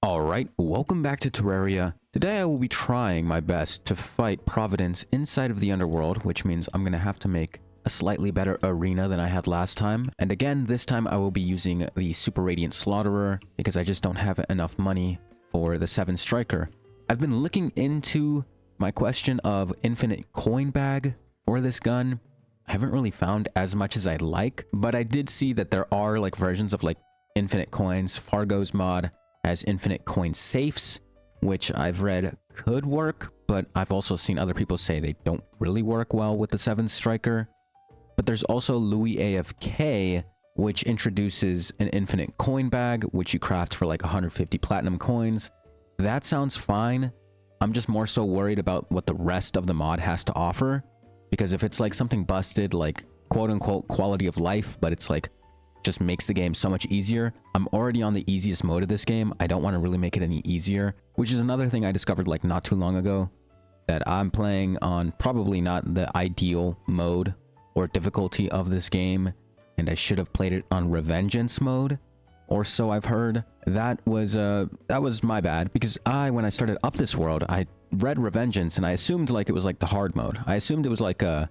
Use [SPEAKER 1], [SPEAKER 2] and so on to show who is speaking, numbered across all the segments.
[SPEAKER 1] Alright, welcome back to Terraria. Today I will be trying my best to fight Providence inside of the underworld, which means I'm going to have to make a slightly better arena than I had last time. And again, this time I will be using the Super Radiant Slaughterer because I just don't have enough money for the 7 Striker. I've been looking into my question of infinite coin bag for this gun. I haven't really found as much as I'd like, but I did see that there are like versions of like infinite coins. Fargo's mod has infinite coin safes, which I've read could work, but I've also seen other people say they don't really work well with the 7 Striker. But there's also Louis AFK, which introduces an infinite coin bag, which you craft for like 150 platinum coins. That sounds fine. I'm just more so worried about what the rest of the mod has to offer, because if it's like something busted, like quote-unquote quality of life, but it's like just makes the game so much easier. I'm already on the easiest mode of this game. I don't want to really make it any easier, which is another thing I discovered like not too long ago, that I'm playing on probably not the ideal mode or difficulty of this game, and I should have played it on Revengeance mode, or so I've heard. That was my bad, because when I started up this world, I read Revengeance and I assumed like it was like the hard mode. I assumed it was like a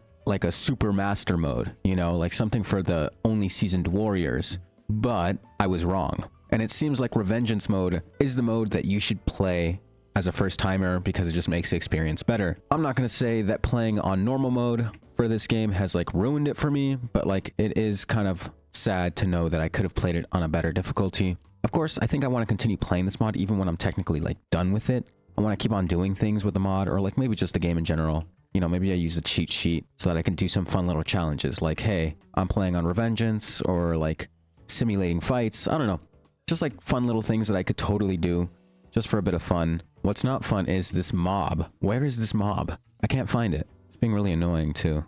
[SPEAKER 1] super master mode, you know, like something for the only seasoned warriors, but I was wrong. And it seems like Revengeance mode is the mode that you should play as a first timer because it just makes the experience better. I'm not going to say that playing on normal mode for this game has like ruined it for me, but like it is kind of sad to know that I could have played it on a better difficulty. Of course, I think I want to continue playing this mod even when I'm technically like done with it. I want to keep on doing things with the mod, or like maybe just the game in general. You know, maybe I use a cheat sheet so that I can do some fun little challenges like, hey, I'm playing on Revengeance, or like simulating fights. I don't know. Just like fun little things that I could totally do just for a bit of fun. What's not fun is this mob. Where is this mob? I can't find it. It's being really annoying too.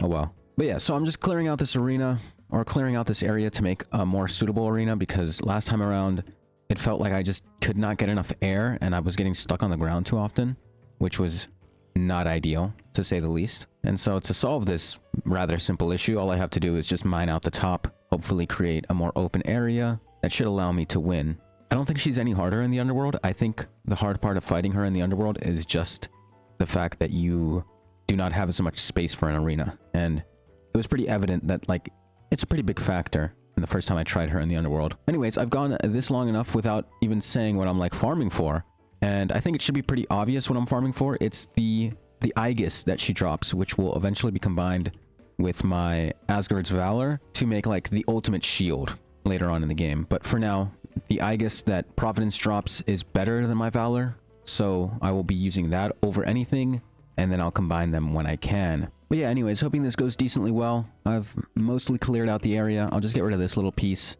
[SPEAKER 1] Oh well. But yeah, so I'm just clearing out this arena, or clearing out this area to make a more suitable arena, because last time around it felt like I just could not get enough air and I was getting stuck on the ground too often, which was not ideal, to say the least. And so to solve this rather simple issue, all I have to do is just mine out the top, hopefully create a more open area that should allow me to win. I don't think she's any harder in the underworld. I think the hard part of fighting her in the underworld is just the fact that you do not have as much space for an arena. And it was pretty evident that like it's a pretty big factor in the first time I tried her in the underworld. Anyways, I've gone this long enough without even saying what I'm like farming for. And I think it should be pretty obvious what I'm farming for. It's the Aegis that she drops, which will eventually be combined with my Asgard's Valor to make like the ultimate shield later on in the game. But for now, the Aegis that Providence drops is better than my Valor, so I will be using that over anything, and then I'll combine them when I can. But yeah, anyways, hoping this goes decently well. I've mostly cleared out the area. I'll just get rid of this little piece,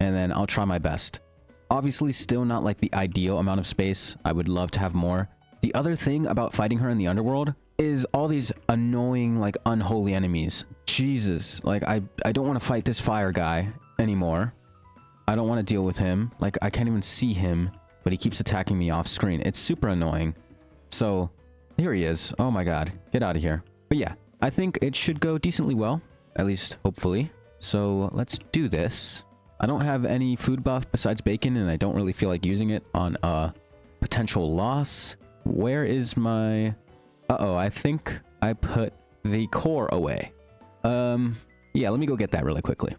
[SPEAKER 1] and then I'll try my best. Obviously, still not like the ideal amount of space. I would love to have more. The other thing about fighting her in the underworld is all these annoying, like, unholy enemies. Jesus, like, I don't want to fight this fire guy anymore. I don't want to deal with him. Like, I can't even see him, but he keeps attacking me off screen. It's super annoying. So, here he is. Oh my god, get out of here. But yeah, I think it should go decently well, at least hopefully. So, let's do this. I don't have any food buff besides bacon, and I don't really feel like using it on a potential loss. Where is my... Uh-oh, I think I put the core away. Yeah, let me go get that really quickly.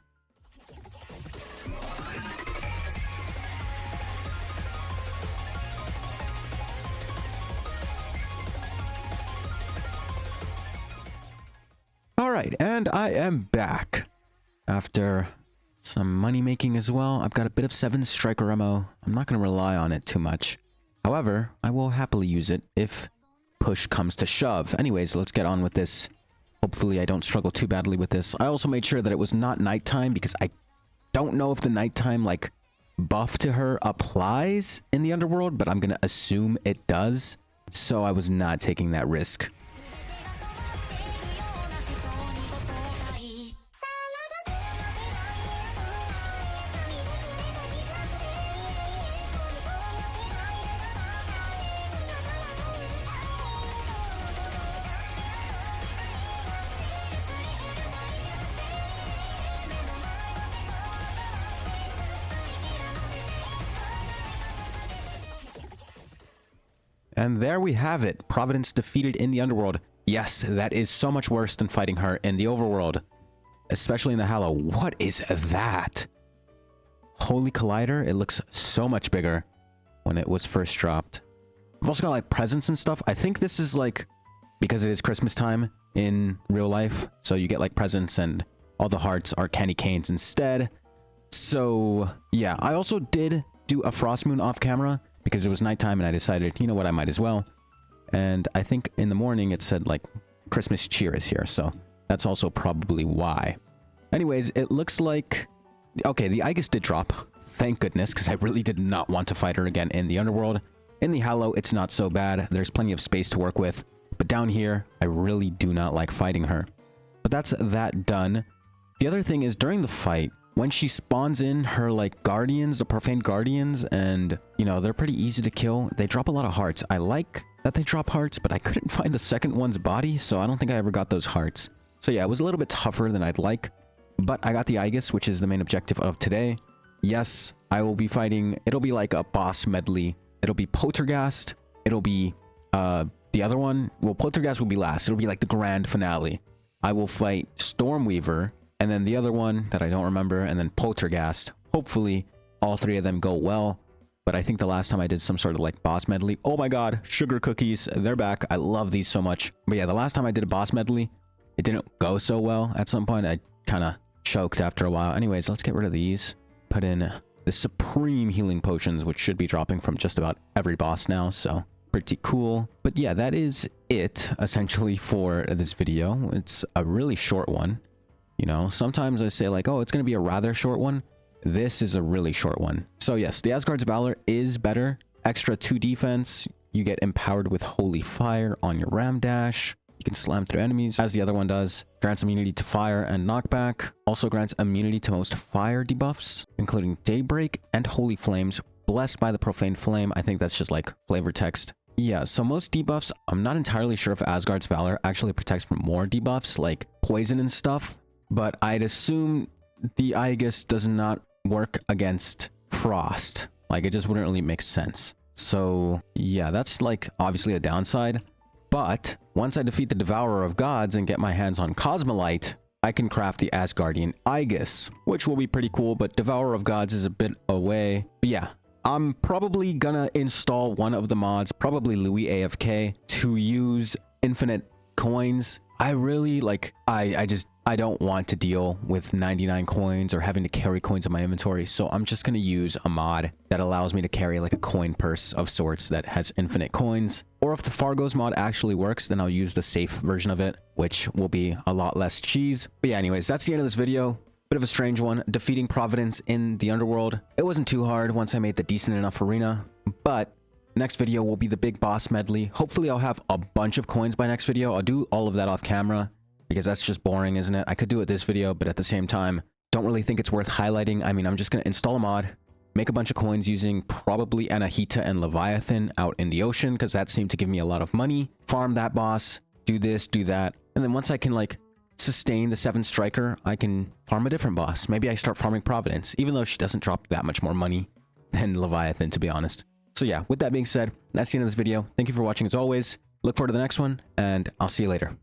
[SPEAKER 1] Alright, and I am back after some money making as well. I've got a bit of 7 Striker ammo. I'm not going to rely on it too much. However, I will happily use it if push comes to shove. Anyways, let's get on with this. Hopefully I don't struggle too badly with this. I also made sure that it was not nighttime, because I don't know if the nighttime like buff to her applies in the underworld, but I'm going to assume it does. So I was not taking that risk. And there we have it. Providence defeated in the underworld. Yes, that is so much worse than fighting her in the overworld. Especially in the Hallow. What is that? Holy Collider. It looks so much bigger when it was first dropped. I've also got like presents and stuff. I think this is like because it is Christmas time in real life. So you get like presents and all the hearts are candy canes instead. So yeah, I also did do a frost moon off camera because it was nighttime and I decided, you know what, I might as well. And I think in the morning it said like Christmas cheer is here. So that's also probably why. Anyways, it looks like... Okay, the Aegis did drop. Thank goodness, because I really did not want to fight her again in the underworld. In the Hallow, it's not so bad. There's plenty of space to work with. But down here, I really do not like fighting her. But that's that done. The other thing is, during the fight, when she spawns in her, like, guardians, the profane guardians, and, you know, they're pretty easy to kill. They drop a lot of hearts. I like that they drop hearts, but I couldn't find the second one's body, so I don't think I ever got those hearts. So yeah, it was a little bit tougher than I'd like, but I got the Aegis, which is the main objective of today. Yes, I will be fighting, it'll be like a boss medley. It'll be Polterghast, it'll be, the other one, well, Polterghast will be last. It'll be like the grand finale. I will fight Stormweaver, and then the other one that I don't remember, and then Polterghast. Hopefully, all three of them go well. But I think the last time I did some sort of like boss medley, oh my god, sugar cookies, they're back. I love these so much. But yeah, the last time I did a boss medley, it didn't go so well. At some point, I kind of choked after a while. Anyways, let's get rid of these. Put in the supreme healing potions, which should be dropping from just about every boss now. So pretty cool. But yeah, that is it essentially for this video. It's a really short one. You know, sometimes I say like, oh, it's going to be a rather short one. This is a really short one. So yes, the Asgard's Valor is better. Extra 2 defense. You get empowered with Holy Fire on your Ram Dash. You can slam through enemies, as the other one does. Grants immunity to fire and knockback. Also grants immunity to most fire debuffs, including Daybreak and Holy Flames. Blessed by the Profane Flame. I think that's just like flavor text. Yeah, so most debuffs, I'm not entirely sure if Asgard's Valor actually protects from more debuffs, like poison and stuff. But I'd assume the Aegis does not work against frost. Like, it just wouldn't really make sense. So, yeah, that's like obviously a downside. But once I defeat the Devourer of Gods and get my hands on Cosmolite, I can craft the Asgardian Aegis, which will be pretty cool, but Devourer of Gods is a bit away. But yeah, I'm probably gonna install one of the mods, probably Louis AFK, to use infinite coins. I really like, I don't want to deal with 99 coins or having to carry coins in my inventory. So I'm just going to use a mod that allows me to carry like a coin purse of sorts that has infinite coins. Or if the Fargo's mod actually works, then I'll use the safe version of it, which will be a lot less cheese. But yeah, anyways, that's the end of this video. Bit of a strange one, defeating Providence in the underworld. It wasn't too hard once I made the decent enough arena, but next video will be the big boss medley. Hopefully I'll have a bunch of coins by next video. I'll do all of that off camera because that's just boring, isn't it? I could do it this video, but at the same time, don't really think it's worth highlighting. I mean, I'm just going to install a mod, make a bunch of coins using probably Anahita and Leviathan out in the ocean because that seemed to give me a lot of money. Farm that boss, do this, do that. And then once I can like sustain the 7 striker, I can farm a different boss. Maybe I start farming Providence, even though she doesn't drop that much more money than Leviathan, to be honest. So yeah, with that being said, that's the end of this video. Thank you for watching as always. Look forward to the next one, and I'll see you later.